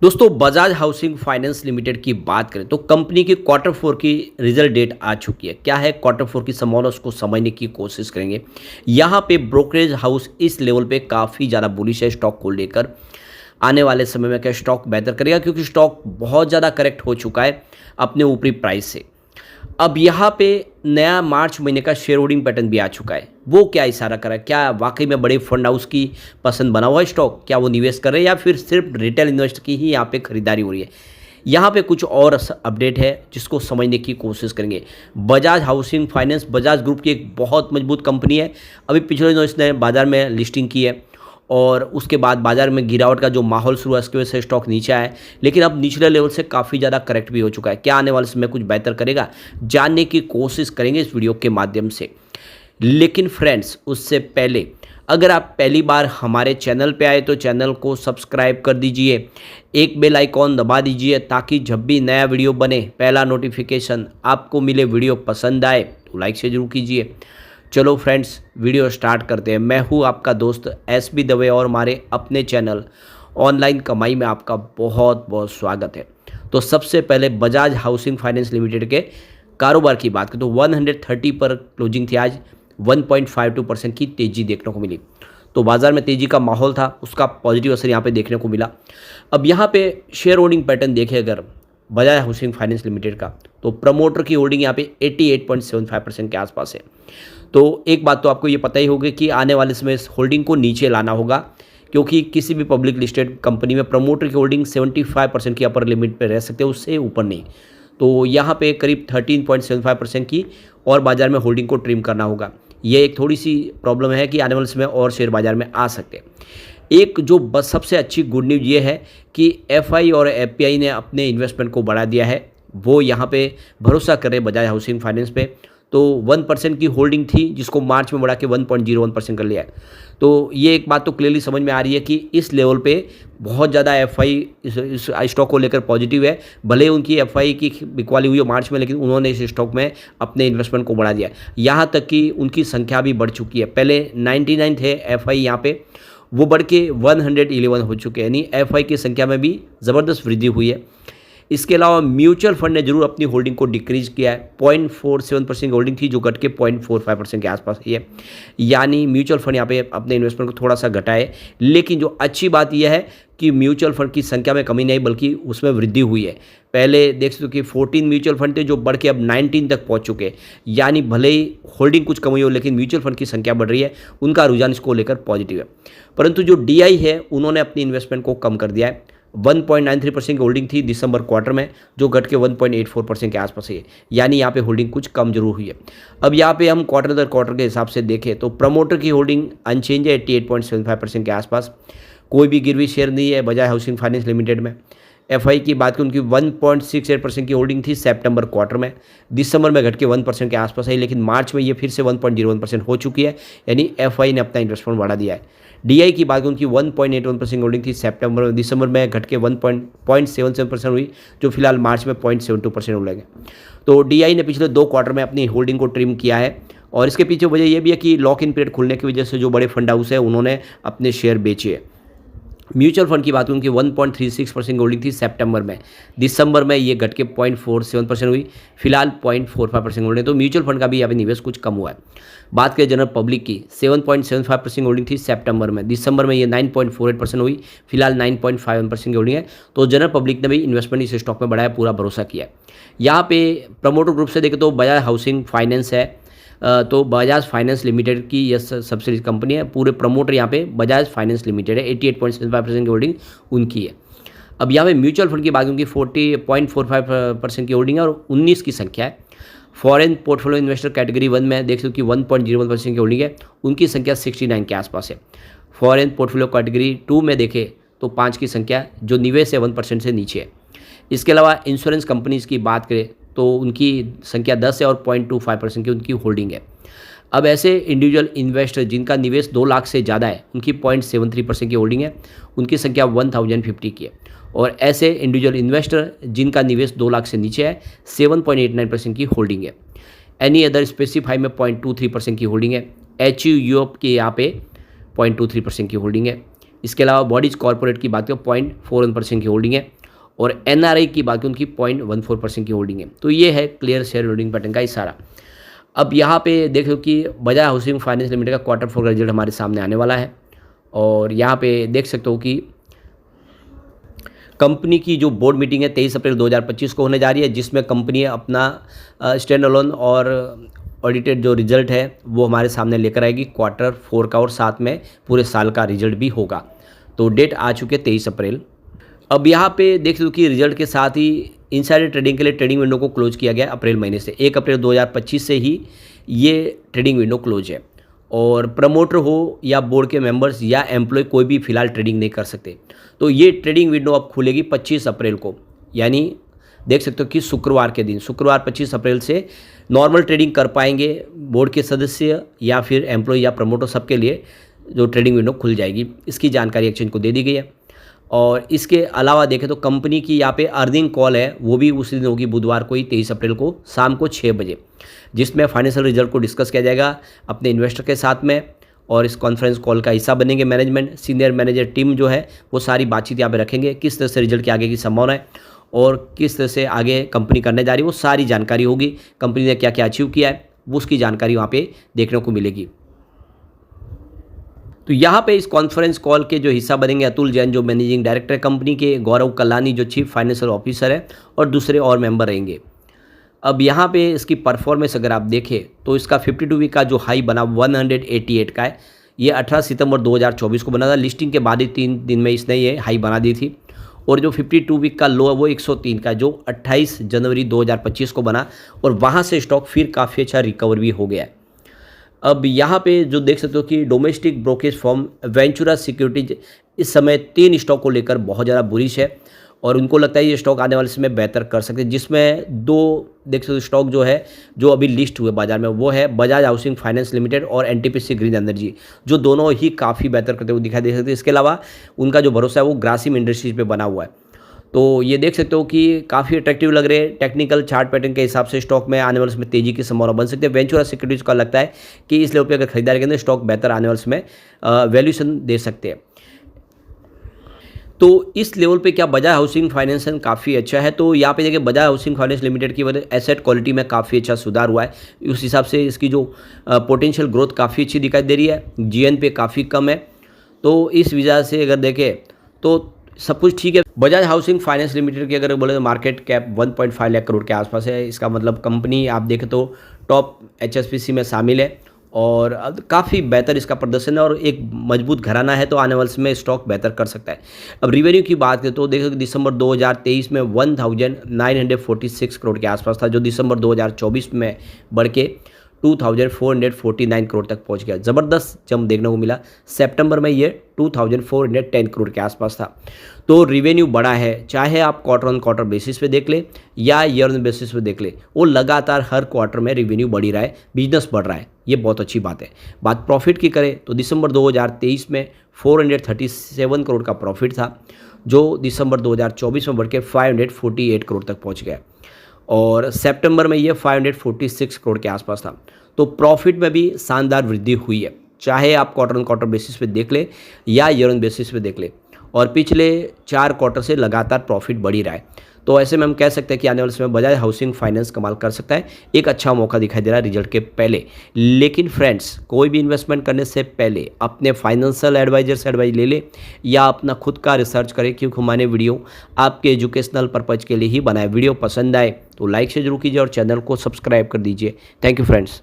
दोस्तों Bajaj housing finance limited की बात करें तो कंपनी की क्वार्टर फोर की रिजल्ट डेट आ चुकी है। क्या है क्वार्टर फोर की संभावना, उसको समझने की कोशिश करेंगे। यहाँ पे ब्रोकरेज हाउस इस लेवल पे काफ़ी ज़्यादा बुलिश है स्टॉक को लेकर। आने वाले समय में क्या स्टॉक बेहतर करेगा, क्योंकि स्टॉक बहुत ज़्यादा करेक्ट हो चुका है अपने ऊपरी प्राइस से। अब यहाँ पे नया मार्च महीने का शेयर होल्डिंग पैटर्न भी आ चुका है। वो क्या इशारा कर रहा है, क्या वाकई में बड़े फंड हाउस की पसंद बना हुआ है स्टॉक, क्या वो निवेश कर रहे हैं या फिर सिर्फ रिटेल इन्वेस्टर की ही यहाँ पे खरीदारी हो रही है। यहाँ पे कुछ और अपडेट है जिसको समझने की कोशिश करेंगे। Bajaj housing finance Bajaj group की एक बहुत मजबूत कंपनी है। अभी पिछले दिनों इसने बाजार में लिस्टिंग की है और उसके बाद बाजार में गिरावट का जो माहौल शुरू हुआ इसकी वजह से स्टॉक नीचे आया है, लेकिन अब निचले लेवल से काफ़ी ज़्यादा करेक्ट भी हो चुका है। क्या आने वाले समय कुछ बेहतर करेगा, जानने की कोशिश करेंगे इस वीडियो के माध्यम से। लेकिन फ्रेंड्स, उससे पहले अगर आप पहली बार हमारे चैनल पे आए तो चैनल को सब्सक्राइब कर दीजिए, एक बेल आइकॉन दबा दीजिए ताकि जब भी नया वीडियो बने पहला नोटिफिकेशन आपको मिले। वीडियो पसंद आए तो लाइक से जरूर कीजिए। चलो फ्रेंड्स, वीडियो स्टार्ट करते हैं। मैं हूँ आपका दोस्त SB दवे और हमारे अपने चैनल ऑनलाइन कमाई में आपका बहुत बहुत स्वागत है। तो सबसे पहले बजाज हाउसिंग फाइनेंस लिमिटेड के कारोबार की बात करें तो 130 पर क्लोजिंग थी। आज 1.52% की तेज़ी देखने को मिली। तो बाजार में तेज़ी का माहौल था, उसका पॉजिटिव असर यहाँ पे देखने को मिला। अब यहाँ पे शेयर होल्डिंग पैटर्न देखें अगर बजाज हाउसिंग फाइनेंस लिमिटेड का, तो प्रमोटर की होल्डिंग यहाँ पे 88.75% के आसपास है। तो एक बात तो आपको ये पता ही होगी कि आने वाले समय इस होल्डिंग को नीचे लाना होगा, क्योंकि किसी भी पब्लिक लिस्टेड कंपनी में प्रमोटर की होल्डिंग 75% की अपर लिमिट पे रह सकते हैं, उससे ऊपर नहीं। तो यहाँ पे करीब 13.75% की और बाजार में होल्डिंग को ट्रिम करना होगा। ये एक थोड़ी सी प्रॉब्लम है कि आने वाले समय और शेयर बाजार में आ सकते हैं। एक जो बस सबसे अच्छी गुड न्यूज़ ये है कि FI और FPI ने अपने इन्वेस्टमेंट को बढ़ा दिया है। वो यहाँ पे भरोसा कर रहे हैं बजाज हाउसिंग फाइनेंस पे। तो 1% की होल्डिंग थी जिसको मार्च में बढ़ा के 1.01% कर लिया है। तो ये एक बात तो क्लियरली समझ में आ रही है कि इस लेवल पे बहुत ज़्यादा FI इस स्टॉक को लेकर पॉजिटिव है। भले उनकी FI की बिकवाली हुई हो मार्च में, लेकिन उन्होंने इस स्टॉक में अपने इन्वेस्टमेंट को बढ़ा दिया। यहाँ तक कि उनकी संख्या भी बढ़ चुकी है। पहले 99 थे FI यहाँ पे, वो बढ़ के 111 हो चुके हैं, यानी FI की संख्या में भी ज़बरदस्त वृद्धि हुई है। इसके अलावा म्यूचुअल फंड ने जरूर अपनी होल्डिंग को डिक्रीज किया है। 0.47% की होल्डिंग थी जो घट के 0.45% के आसपास ही है, यानी म्यूचुअल फंड यहाँ पे अपने इन्वेस्टमेंट को थोड़ा सा घटाए। लेकिन जो अच्छी बात यह है कि म्यूचुअल फंड की संख्या में कमी नहीं बल्कि उसमें वृद्धि हुई है। पहले देख सकते हो कि 14 म्यूचुअल फंड थे जो बढ़ के अब 19 तक पहुँच चुके हैं, यानी भले ही होल्डिंग कुछ कम हुई हो लेकिन म्यूचुअल फंड की संख्या बढ़ रही है, उनका रुझान इसको लेकर पॉजिटिव है। परंतु जो DI है उन्होंने अपनी इन्वेस्टमेंट को कम कर दिया है। 1.93% की होल्डिंग थी दिसंबर क्वार्टर में, जो घट के 1.84% के आसपास है, यानी यहाँ पे होल्डिंग कुछ कम जरूर हुई है। अब यहाँ पे हम क्वार्टर दर क्वार्टर के हिसाब से देखें तो प्रमोटर की होल्डिंग अनचेंज है 88.75% के आसपास। कोई भी गिरवी शेयर नहीं है बजाज हाउसिंग फाइनेंस लिमिटेड में। FI की बात की उनकी 1.68% की होल्डिंग थी सितंबर क्वार्टर में, दिसंबर में घट के 1% के आसपास है, लेकिन मार्च में ये फिर से 1.01% हो चुकी है, यानी FI ने अपना इन्वेस्टमेंट बढ़ा दिया है। DI की बात की उनकी 1.81% की होल्डिंग थी सितंबर में, दिसंबर में घट के 1.77% हुई, जो फिलहाल मार्च में 0.72% हो गए। तो DI ने पिछले 2 क्वार्टर में अपनी होल्डिंग को ट्रिम किया है, और इसके पीछे वजह यह भी है कि लॉक इन पीरियड खुलने की वजह से जो बड़े फंड हाउस है उन्होंने अपने शेयर बेचे हैं। म्यूचुअल फंड की बात करूँ कि 1.36% की होल्डिंग थी सितंबर में, दिसंबर में ये घट के 0.47% हुई, फिलहाल 0.45% होल्डिंग। तो म्यूचुअल फंड का भी यहाँ पे निवेश कुछ कम हुआ है। बात करें जनरल पब्लिक की, 7.75% होल्डिंग थी सितंबर में, दिसंबर में ये 9.48% हुई, फिलहाल 9.51% की होल्डिंग है। तो जनरल पब्लिक ने भी इन्वेस्टमेंट इस स्टॉक में बढ़ाया, पूरा भरोसा किया है। यहाँ पे प्रमोटर ग्रुप से देखें तो बजाज हाउसिंग फाइनेंस है, तो बजाज फाइनेंस लिमिटेड की यह सब्सिडी कंपनी है। पूरे प्रमोटर यहाँ पे बजाज फाइनेंस लिमिटेड है, 88.75% की होल्डिंग उनकी है। अब यहाँ पे म्यूचुअल फंड की बात उनकी 40.45% की होल्डिंग है और 19 की संख्या है। फॉरेन पोर्टफोलियो इन्वेस्टर कैटेगरी 1 में देख सकते हो कि 1.01% की होल्डिंग है, उनकी संख्या 69 के आसपास है। फॉरेन पोर्टफोलियो कैटेगरी 2 में देखें तो 5 की संख्या, जो निवेश है 1% से नीचे है। इसके अलावा इंश्योरेंस कंपनीज की बात करें तो उनकी संख्या 10 है और 0.25% की उनकी होल्डिंग है। अब ऐसे इंडिविजुअल इन्वेस्टर जिनका निवेश 2 लाख से ज़्यादा है, उनकी 0.73% की होल्डिंग है, उनकी संख्या 1050 की है। और ऐसे इंडिविजुअल इन्वेस्टर जिनका निवेश 2 लाख से नीचे है, 7.89% की होल्डिंग है। एनी अदर स्पेसिफाई में 0.23% की होल्डिंग है। HUF की यहाँ पे 0.23% की होल्डिंग है। इसके अलावा बॉडीज कॉर्पोरेट की बात करें 0.41% की होल्डिंग है और एनआरआई की बात करें उनकी 0.14% की होल्डिंग है। तो ये है क्लियर शेयर होल्डिंग पैटर्न का इशारा। अब यहाँ पे देख लो कि बजाज हाउसिंग फाइनेंस लिमिटेड का Q4 का रिजल्ट हमारे सामने आने वाला है और यहाँ पे देख सकते हो कि कंपनी की जो बोर्ड मीटिंग है 23 अप्रैल 2025 को होने जा रही है, जिसमें कंपनी अपना स्टैंड अलोन और ऑडिटेड जो रिजल्ट है वो हमारे सामने लेकर आएगी Q4 का, और साथ में पूरे साल का रिजल्ट भी होगा। तो डेट आ चुकी है 23 अप्रैल। अब यहाँ पे देख लो कि रिजल्ट के साथ ही इनसाइडर ट्रेडिंग के लिए ट्रेडिंग विंडो को क्लोज किया गया अप्रैल महीने से। 1 अप्रैल 2025 से ही ये ट्रेडिंग विंडो क्लोज है और प्रमोटर हो या बोर्ड के मेंबर्स या एम्प्लॉय कोई भी फिलहाल ट्रेडिंग नहीं कर सकते। तो ये ट्रेडिंग विंडो अब खुलेगी 25 अप्रैल को, यानी देख सकते हो कि शुक्रवार के दिन, शुक्रवार 25 अप्रैल से नॉर्मल ट्रेडिंग कर पाएंगे बोर्ड के सदस्य या फिर एम्प्लॉय या प्रमोटर, सबके लिए जो ट्रेडिंग विंडो खुल जाएगी। इसकी जानकारी एक्सचेंज को दे दी गई है। और इसके अलावा देखें तो कंपनी की यहाँ पे अर्निंग कॉल है वो भी उसी दिन होगी, बुधवार को ही 23 अप्रैल को शाम को 6 बजे, जिसमें फाइनेंशियल रिजल्ट को डिस्कस किया जाएगा अपने इन्वेस्टर के साथ में। और इस कॉन्फ्रेंस कॉल का हिस्सा बनेंगे मैनेजमेंट, सीनियर मैनेजर टीम जो है वो सारी बातचीत यहाँ पे रखेंगे, किस तरह से रिजल्ट के आगे की संभावना है और किस तरह से आगे कंपनी करने जा रही है वो सारी जानकारी होगी। कंपनी ने क्या क्या अचीव किया है वो उसकी जानकारी वहाँ पे देखने को मिलेगी। तो यहाँ पे इस कॉन्फ्रेंस कॉल के जो हिस्सा बनेंगे अतुल जैन जो मैनेजिंग डायरेक्टर है कंपनी के, गौरव कलानी जो चीफ फाइनेंशियल ऑफिसर है और दूसरे और मेंबर रहेंगे। अब यहाँ पे इसकी परफॉर्मेंस अगर आप देखें तो इसका 52 वीक का जो हाई बना 188 का है, ये 18 सितंबर 2024 को बना था। लिस्टिंग के बाद ही 3 दिन में इसने ये हाई बना दी थी। और जो 52 वीक का लो है वो 103 का जो 28 जनवरी 2025 को बना और वहाँ से स्टॉक फिर काफ़ी अच्छा रिकवर भी हो गया है। अब यहाँ पे जो देख सकते हो कि domestic brokerage firm Ventura securities इस समय 3 स्टॉक को लेकर बहुत ज़्यादा बुलिश है और उनको लगता है ये स्टॉक आने वाले समय बेहतर कर सकते हैं, जिसमें 2 देख सकते हो स्टॉक जो है जो अभी लिस्ट हुए बाजार में वो है बजाज हाउसिंग फाइनेंस लिमिटेड और एनटीपीसी ग्रीन एनर्जी, जो दोनों ही काफ़ी बेहतर करते हुए दिखाई दे सकते हैं। इसके अलावा उनका जो भरोसा है वो ग्रासिम इंडस्ट्रीज पे बना हुआ है। तो ये देख सकते हो कि काफ़ी अट्रैक्टिव लग रहे हैं। टेक्निकल चार्ट पैटर्न के हिसाब से स्टॉक में आने वाले समय तेजी की संभावना बन सकती है। वेंचुरा सिक्योरिटीज का लगता है कि इस लेवल पे अगर खरीदारी करें तो स्टॉक बेहतर आने वाले समय वैल्यूएशन दे सकते हैं। तो इस लेवल पे क्या बजाज हाउसिंग फाइनेंस काफ़ी अच्छा है। तो यहाँ पे देखिए बजाज हाउसिंग फाइनेंस लिमिटेड की वजह एसेट क्वालिटी में काफ़ी अच्छा सुधार हुआ है। उस हिसाब से इसकी जो पोटेंशियल ग्रोथ काफ़ी अच्छी दिखाई दे रही है। जीएन पे काफ़ी कम है, तो इस वजह से अगर देखें तो सब कुछ ठीक है। बजाज हाउसिंग फाइनेंस लिमिटेड की अगर बोले तो मार्केट कैप 1.5 लाख करोड़ के आसपास है। इसका मतलब कंपनी आप देखें तो टॉप HSBC में शामिल है और काफ़ी बेहतर इसका प्रदर्शन है और एक मजबूत घराना है, तो आने वाले समय स्टॉक बेहतर कर सकता है। अब रिवेन्यू की बात करें तो देखो दिसंबर 2023 में 1946 करोड़ के आसपास था, जो दिसंबर 2024 में बढ़ के 2449 करोड़ तक पहुंच गया। ज़बरदस्त जंप देखने को मिला। सितंबर में ये 2410 करोड़ के आसपास था। तो रिवेन्यू बढ़ा है, चाहे आप क्वार्टर ऑन क्वार्टर बेसिस पे देख ले या ईयर ऑन बेसिस पे देख ले, वो लगातार हर क्वार्टर में रिवेन्यू बढ़ ही रहा है, बिजनेस बढ़ रहा है, ये बहुत अच्छी बात है। बात प्रॉफिट की करें तो दिसंबर 2023 में 437 करोड़ का प्रॉफिट था, जो दिसंबर 2024 में बढ़ के 548 करोड़ तक पहुँच गया और सितंबर में ये 546 करोड़ के आसपास था। तो प्रॉफिट में भी शानदार वृद्धि हुई है, चाहे आप क्वार्टर ऑन क्वार्टर बेसिस पे देख ले या ईयर ऑन बेसिस पे देख ले, और पिछले 4 क्वार्टर से लगातार प्रॉफिट बढ़ ही रहा है। तो ऐसे में हम कह सकते हैं कि आने वाले समय बजाज हाउसिंग फाइनेंस कमाल कर सकता है। एक अच्छा मौका दिखाई दे रहा है रिजल्ट के पहले। लेकिन फ्रेंड्स, कोई भी इन्वेस्टमेंट करने से पहले अपने फाइनेंशियल एडवाइजर से एडवाइस ले ले या अपना खुद का रिसर्च करें, क्योंकि हमारे वीडियो आपके एजुकेशनल पर्पज़ के लिए ही बनाए। वीडियो पसंद आए तो लाइक से जरूर कीजिए और चैनल को सब्सक्राइब कर दीजिए। Thank you friends.